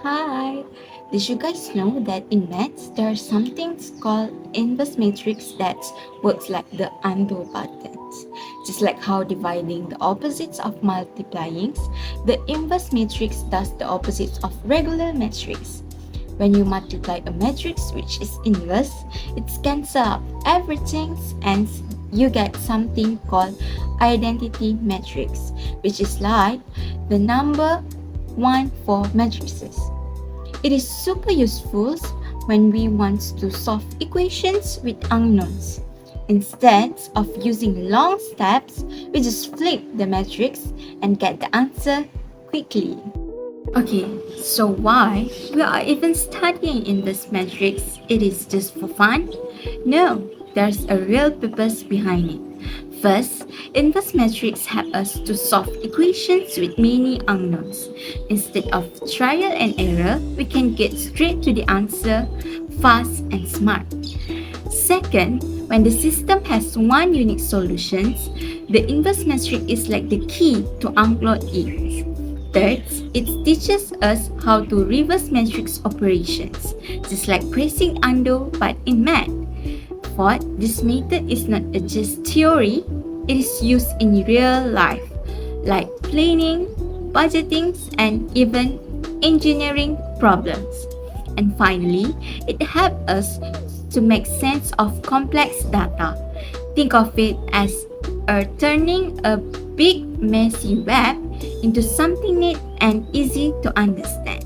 Hi! Did you guys know that in maths there are some things called inverse matrix that works like the undo buttons? Just like how dividing the opposites of multiplying, the inverse matrix does the opposites of regular matrix. When you multiply a matrix which is inverse, it cancels out everything and you get something called identity matrix, which is like the number 1 for matrices. It is super useful when we want to solve equations with unknowns. Instead of using long steps, we just flip the matrix and get the answer quickly. Okay, so why we are even studying in this matrix? It is just for fun? No, there's a real purpose behind it. First, inverse matrix help us to solve equations with many unknowns. Instead of trial and error, we can get straight to the answer fast and smart. Second, when the system has one unique solution, the inverse matrix is like the key to unlock it. Third, it teaches us how to reverse matrix operations, just like pressing undo but in math. Fourth, this method is not just theory, it is used in real life, like planning, budgeting, and even engineering problems. And finally, it helps us to make sense of complex data. Think of it as turning a big messy web into something neat and easy to understand.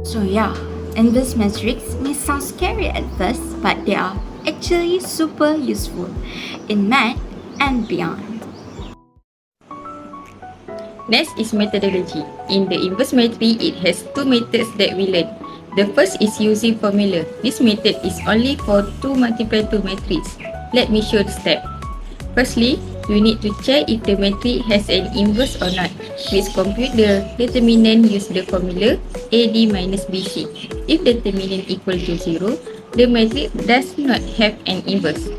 So yeah, inverse matrix may sound scary at first, but they are actually super useful in math and beyond. Next is methodology. In the inverse matrix, it has two methods that we learn. The first is using formula. This method is only for 2 multiply 2 matrix. Let me show the step. Firstly, you need to check if the matrix has an inverse or not. Please compute the determinant, use the formula AD minus BC. If determinant equal to 0, the matrix does not have an inverse.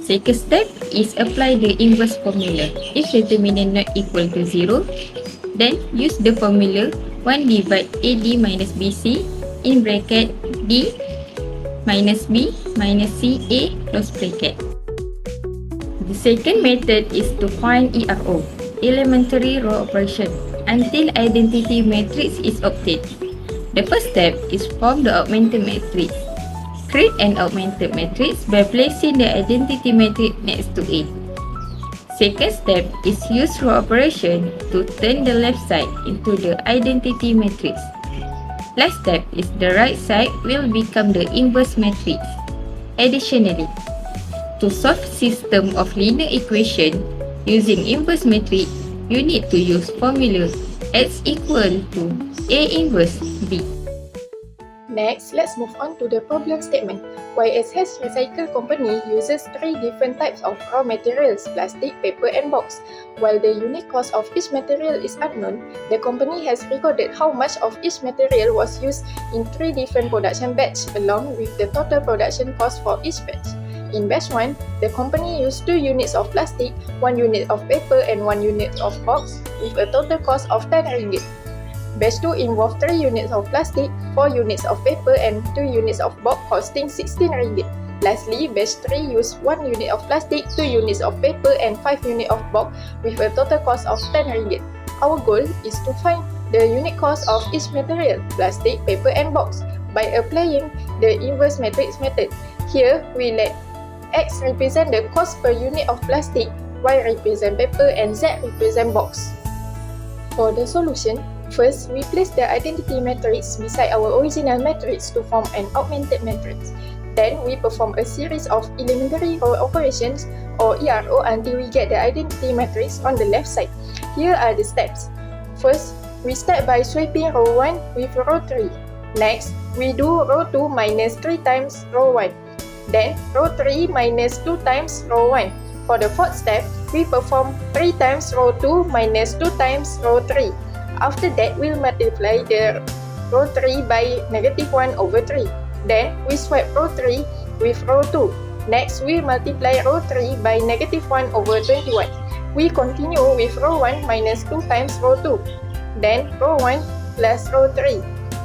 Second step is apply the inverse formula. If determinant not equal to 0, then use the formula 1 divide AD minus BC in bracket D minus B minus CA close bracket. The second method is to find ERO, elementary row operation, until identity matrix is obtained. The first step is form the augmented matrix. Create an augmented matrix by placing the identity matrix next to it. Second step is use row operation to turn the left side into the identity matrix. Last step is the right side will become the inverse matrix. Additionally, to solve system of linear equation using inverse matrix, you need to use formula x equal to A inverse B. Next, let's move on to the problem statement. YSH Recycle Company uses 3 different types of raw materials, plastic, paper and box. While the unit cost of each material is unknown, the company has recorded how much of each material was used in 3 different production batches along with the total production cost for each batch. In batch 1, the company used 2 units of plastic, 1 unit of paper and 1 unit of box with a total cost of 10 ringgit. Batch 2 involved 3 units of plastic, 4 units of paper and 2 units of box costing 16 ringgit. Lastly, batch 3 used 1 unit of plastic, 2 units of paper and 5 units of box with a total cost of 10 ringgit. Our goal is to find the unit cost of each material, plastic, paper and box by applying the inverse matrix method. Here, we let X represent the cost per unit of plastic, Y represent paper and Z represent box. For the solution, first, we place the identity matrix beside our original matrix to form an augmented matrix. Then, we perform a series of elementary row operations or ERO until we get the identity matrix on the left side. Here are the steps. First, we start by swapping row 1 with row 3. Next, we do row 2 minus 3 times row 1. Then, row 3 minus 2 times row 1. For the fourth step, we perform 3 times row 2 minus 2 times row 3. After that, we'll multiply the row 3 by negative 1 over 3. Then, we swap row 3 with row 2. Next, we multiply row 3 by negative 1 over 21. We continue with row 1 minus 2 times row 2. Then, row 1 plus row 3.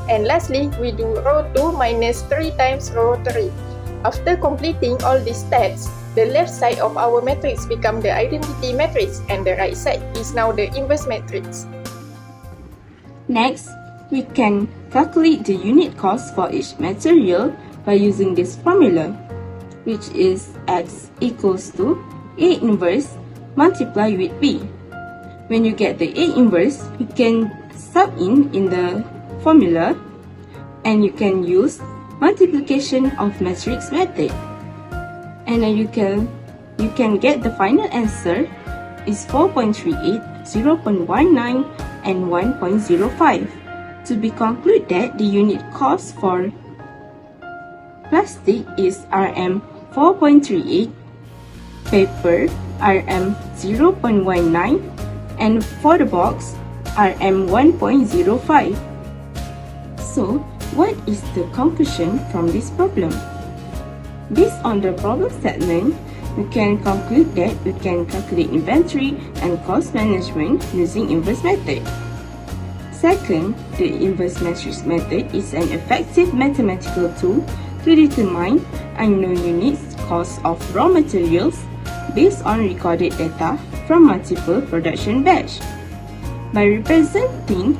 And lastly, we do row 2 minus 3 times row 3. After completing all these steps, the left side of our matrix becomes the identity matrix and the right side is now the inverse matrix. Next, we can calculate the unit cost for each material by using this formula, which is X equals to A inverse multiplied with B. When you get the A inverse, you can sub in the formula and you can use multiplication of matrix method. And then you can get the final answer is 4.38, 0.19 and 1.05. To be concluded, the unit cost for plastic is Rm 4.38, paper Rm 0.19, and for the box Rm 1.05. So, what is the conclusion from this problem? Based on the problem statement, we can conclude that we can calculate inventory and cost management using inverse method. Second, the inverse matrix method is an effective mathematical tool to determine unknown units cost of raw materials based on recorded data from multiple production batch. By representing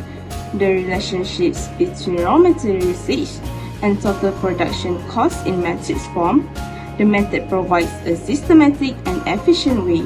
the relationships between raw material usage and total production cost in matrix form, the method provides a systematic and efficient way